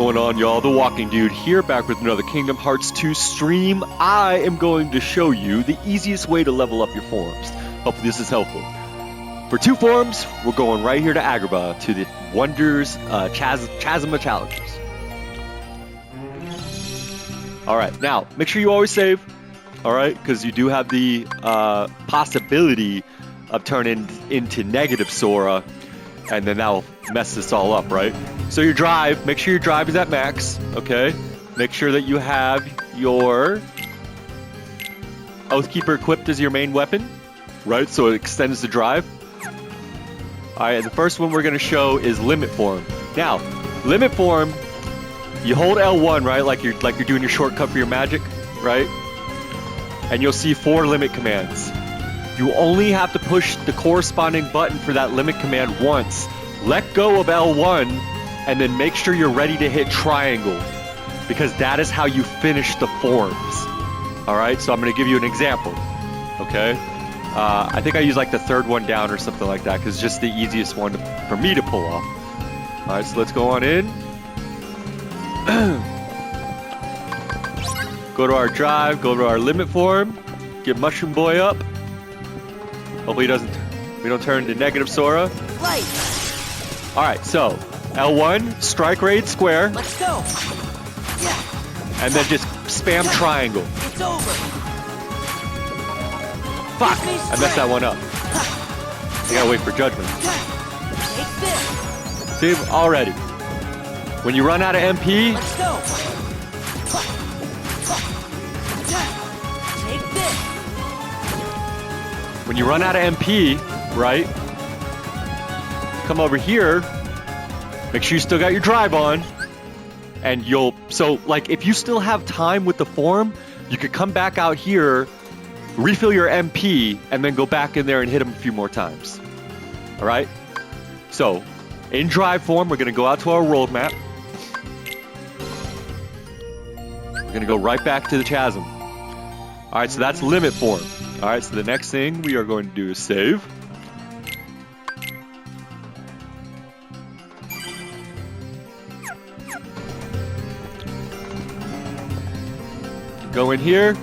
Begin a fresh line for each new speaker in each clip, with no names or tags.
Going on, y'all? The Walking Dude here, back with another Kingdom Hearts 2 stream. I am going to show you the easiest way to level up your forms. Hopefully this is helpful. For 2 forms, we're going right here to Agrabah, to the Wonders Chasm of Challenges. Alright, now, make sure you always save. Alright, because you do have the possibility of turning into negative Sora, and then that'll mess this all up, right? So your drive, make sure your drive is at max, okay? Make sure that you have your Oathkeeper equipped as your main weapon, right? So it extends the drive. Alright, the first one we're going to show is Limit Form. Now, Limit Form, you hold L1, right? Like you're doing your shortcut for your magic, right? And you'll see 4 limit commands. You only have to push the corresponding button for that limit command once. Let go of L1 and then make sure you're ready to hit triangle, because that is how you finish the forms. Alright, so I'm going to give you an example. Okay? I think I use like the 3rd one down or something like that, because it's just the easiest one for me to pull off. Alright, so let's go on in. Go to our drive, go to our limit form, get Mushroom Boy up. Hopefully we don't turn into negative Sora.
Right.
Alright, so L1, strike raid square.
Let's go. Yeah.
And then just spam triangle.
It's over.
Fuck! I messed that one up. I gotta wait for judgment.
Take this.
See, already. When you run out of MP,
Let's go. Take this.
when you run out of MP, right? Come over here. Make sure you still got your drive on. And so like if you still have time with the form, you could come back out here, refill your MP, and then go back in there and hit him a few more times. Alright? So, in drive form, we're gonna go out to our world map. We're gonna go right back to the chasm. Alright, so that's limit form. Alright, so the next thing we are going to do is save. Go in here.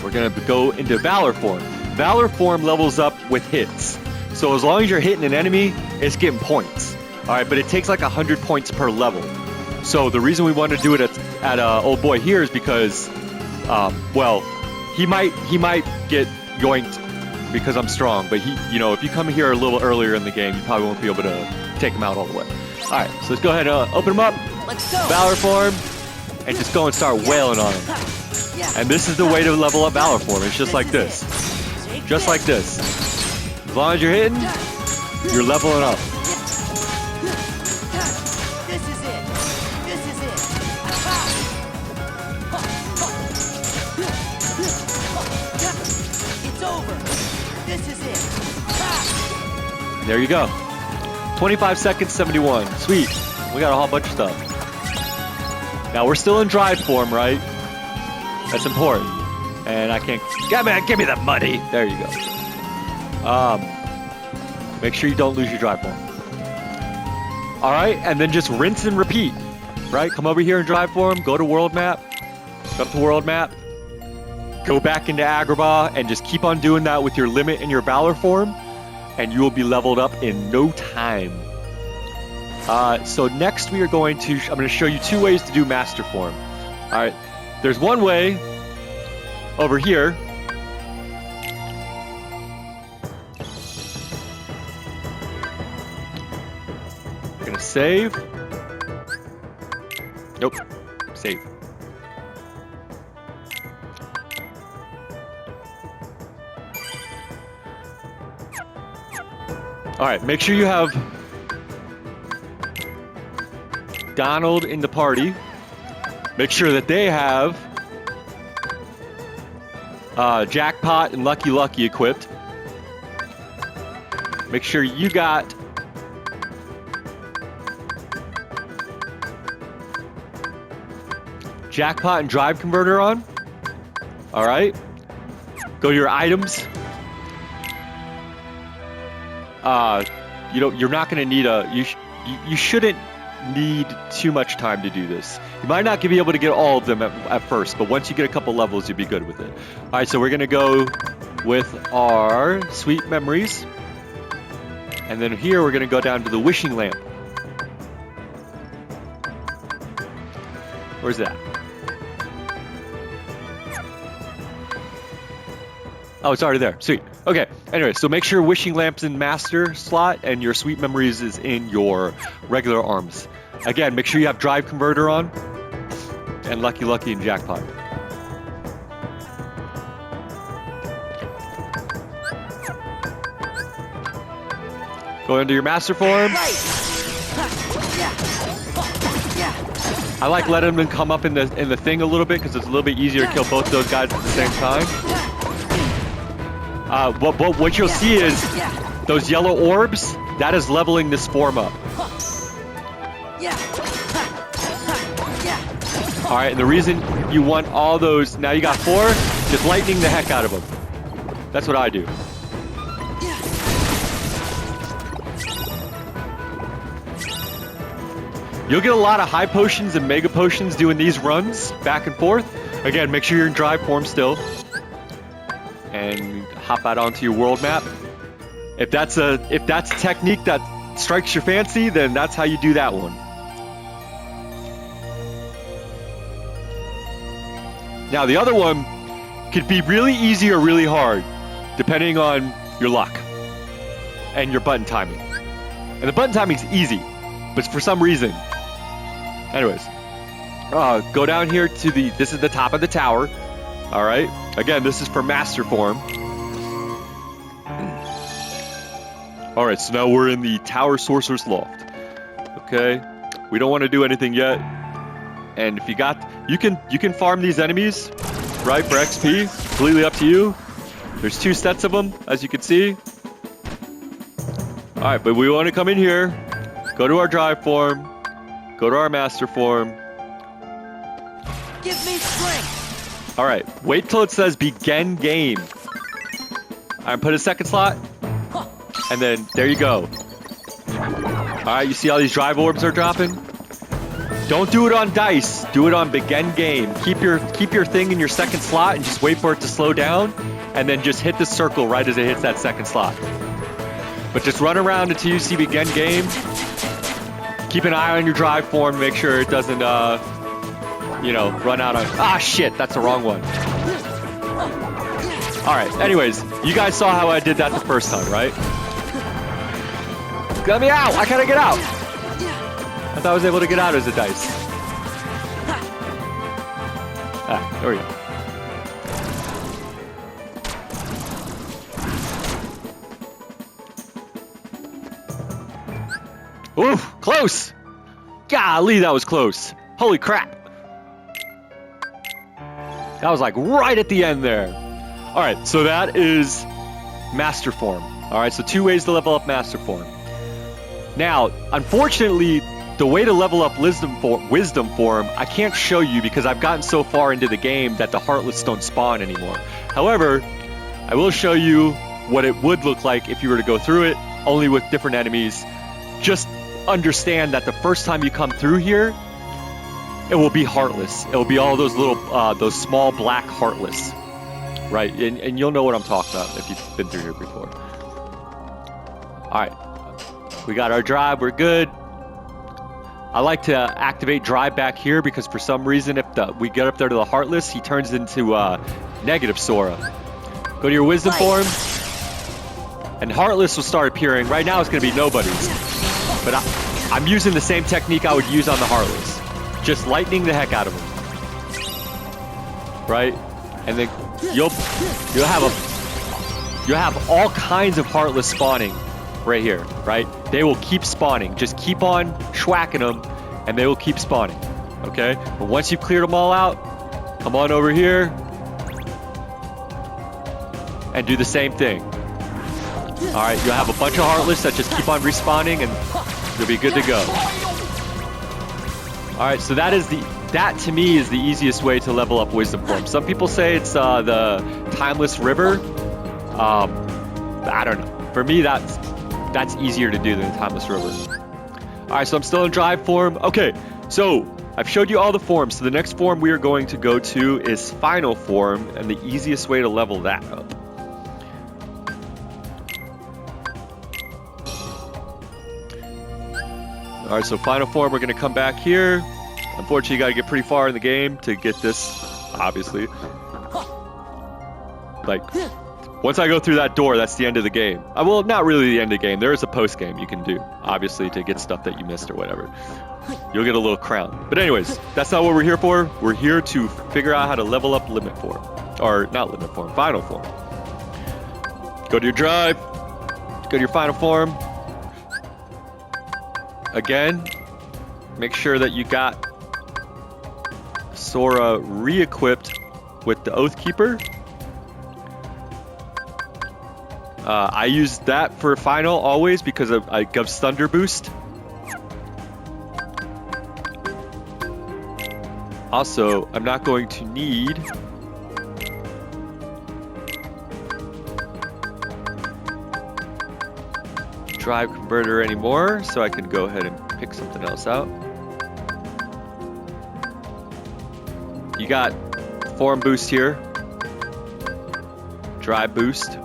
We're gonna go into Valor form. Valor form levels up with hits. So as long as you're hitting an enemy, it's getting points. Alright, but it takes like 100 points per level. So the reason we want to do it at old boy here is because, well, he might get yoinked because I'm strong, but if you come here a little earlier in the game, you probably won't be able to take him out all the way. Alright, so let's go ahead and open him up.
Let's go.
Valor form, and just go and start wailing on him. And this is the way to level up Valor form. It's just like this. Just like this. As long as you're hitting, you're leveling up.
This is it. This is it. It's over. This is it.
There you go. 25 seconds, 71. Sweet. We got a whole bunch of stuff. Now we're still in drive form, right? That's important. And I can't... Give me that money! There you go. Make sure you don't lose your drive form. Alright, and then just rinse and repeat. Right? Come over here in drive form, go to world map. Go to world map. Go back into Agrabah, and just keep on doing that with your limit and your Valor form. And you will be leveled up in no time. So next we are I'm going to show you 2 ways to do master form. Alright, there's one way over here. We're gonna save. Nope, save. Alright, make sure you have Donald in the party. Make sure that they have Jackpot and Lucky Lucky equipped. Make sure you got Jackpot and Drive Converter on. Alright. Go to your items. You're not going to need you shouldn't need too much time to do this. You might not be able to get all of them at first, but once you get a couple levels, you'll be good with it. All right, so we're gonna go with our sweet memories, and then here we're gonna go down to the wishing lamp. Where's that? Oh, it's already there. Sweet. Okay. Anyway, so make sure wishing lamp's in master slot and your sweet memories is in your regular arms. Again, make sure you have drive converter on and lucky lucky and jackpot. Go into your master form. I like letting them come up in the thing a little bit because it's a little bit easier to kill both those guys at the same time. What you'll see is those yellow orbs, that is leveling this form up. Alright, and the reason you want all those, now you got 4, just lightning the heck out of them. That's what I do. You'll get a lot of high potions and mega potions doing these runs back and forth. Again, make sure you're in drive form still. And hop out onto your world map. If that's a technique that strikes your fancy, then that's how you do that one. Now the other one could be really easy or really hard, depending on your luck and your button timing. And the button timing's easy, but for some reason. Anyways, go down here to this is the top of the tower. All right. Again, this is for master form. All right, so now we're in the Tower Sorcerer's Loft. Okay, we don't want to do anything yet. And if you can farm these enemies, right, for XP. Completely up to you. There's 2 sets of them, as you can see. All right, but we want to come in here, go to our drive form, go to our master form.
Give me strength.
All right, wait till it says begin game. All right, put a second slot, and then there you go. All right, you see how these drive orbs are dropping? Don't do it on dice. Do it on begin game. Keep your thing in your second slot and just wait for it to slow down, and then just hit the circle right as it hits that second slot. But just run around until you see begin game. Keep an eye on your drive form. Make sure it doesn't, run out of... Ah, shit, that's the wrong one. All right, anyways, you guys saw how I did that the first time, right? Let me out! I gotta get out! I thought I was able to get out as a dice. Ah, there we go. Oof, close! Golly, that was close. Holy crap. That was like right at the end there. All right, so that is Master Form. All right, so 2 ways to level up Master Form. Now, unfortunately, the way to level up Wisdom Form, I can't show you because I've gotten so far into the game that the Heartless don't spawn anymore. However, I will show you what it would look like if you were to go through it, only with different enemies. Just understand that the first time you come through here, it will be Heartless. It will be all those little, those small black Heartless, right? And you'll know what I'm talking about if you've been through here before. All right, we got our drive. We're good. I like to activate drive back here because for some reason, if we get up there to the Heartless, he turns into negative Sora. Go to your Wisdom Form, and Heartless will start appearing. Right now, it's going to be nobody's, but I'm using the same technique I would use on the Heartless. Just lightning the heck out of them, right? And then you'll have all kinds of Heartless spawning right here, right? They will keep spawning. Just keep on schwacking them, and they will keep spawning. Okay. But once you've cleared them all out, come on over here and do the same thing. All right. You'll have a bunch of Heartless that just keep on respawning, and you'll be good to go. All right, so that to me is the easiest way to level up Wisdom Form. Some people say it's the Timeless River. I don't know. For me, that's easier to do than the Timeless River. All Alright, so I'm still in drive form. Okay, so I've showed you all the forms. So the next form we are going to go to is final form, and the easiest way to level that up. Alright, so final form, we're going to come back here. Unfortunately, you got to get pretty far in the game to get this, obviously. Like, once I go through that door, that's the end of the game. Well, not really the end of the game. There is a post-game you can do, obviously, to get stuff that you missed or whatever. You'll get a little crown. But anyways, that's not what we're here for. We're here to figure out how to level up limit form. Or, not limit form, final form. Go to your drive. Go to your final form. Again, make sure that you got Sora re-equipped with the Oathkeeper. I use that for final always because I gives Thunder Boost. Also, I'm not going to need drive converter anymore, so I can go ahead and pick something else out. You got form boost here, drive boost. I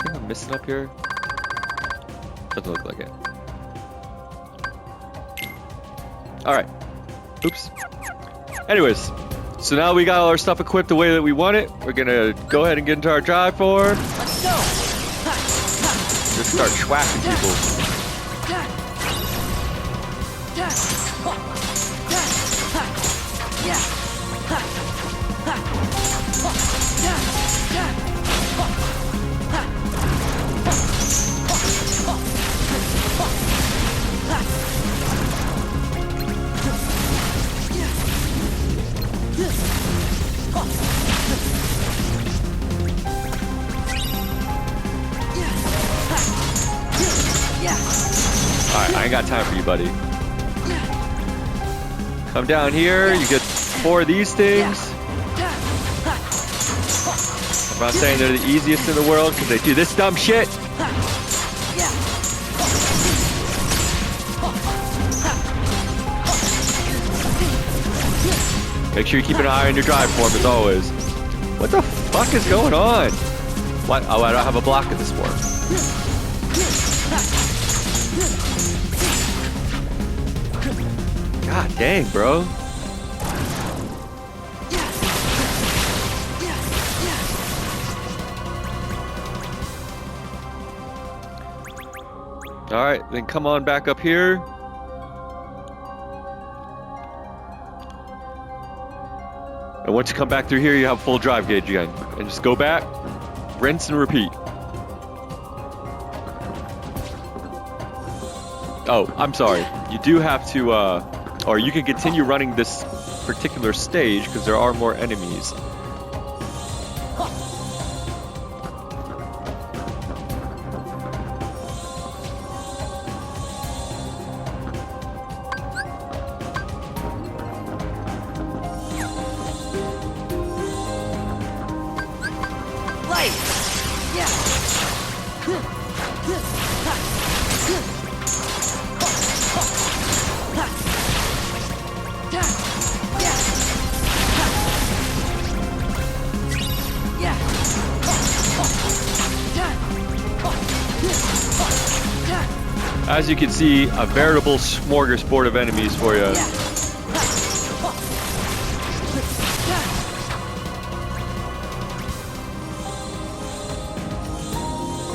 think I'm missing up here. Doesn't look like it. Alright. Oops. Anyways, so now we got all our stuff equipped the way that we want it. We're gonna go ahead and get into our drive form.
Let's go.
Just start schwacking people. Alright, I ain't got time for you, buddy. Come down here, you get 4 of these things. I'm not saying they're the easiest in the world because they do this dumb shit. Make sure you keep an eye on your drive form as always. What the fuck is going on? What? Oh, I don't have a block in this form. God dang, bro. Alright, then come on back up here. And once you come back through here, you have full drive gauge again. And just go back, rinse and repeat. Oh, I'm sorry. You do have to, or you can continue running this particular stage because there are more enemies. As you can see, a veritable smorgasbord of enemies for you. And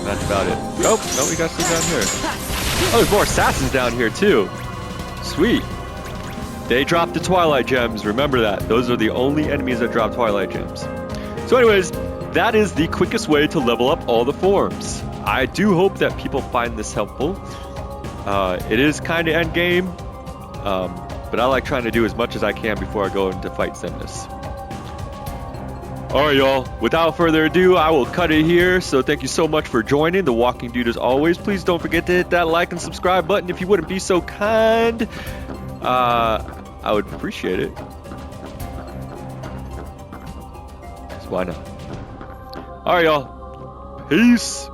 that's about it. Oh, no, we got some down here. Oh, there's more assassins down here too. Sweet. They drop the Twilight Gems. Remember that. Those are the only enemies that drop Twilight Gems. So anyways, that is the quickest way to level up all the forms. I do hope that people find this helpful. It is kind of end game, but I like trying to do as much as I can before I go into fight Xemnas. Alright y'all, without further ado, I will cut it here. So thank you so much for joining The Walking Dude as always. Please don't forget to hit that like and subscribe button if you wouldn't be so kind. I would appreciate it. 'Cause why not? Alright y'all, peace.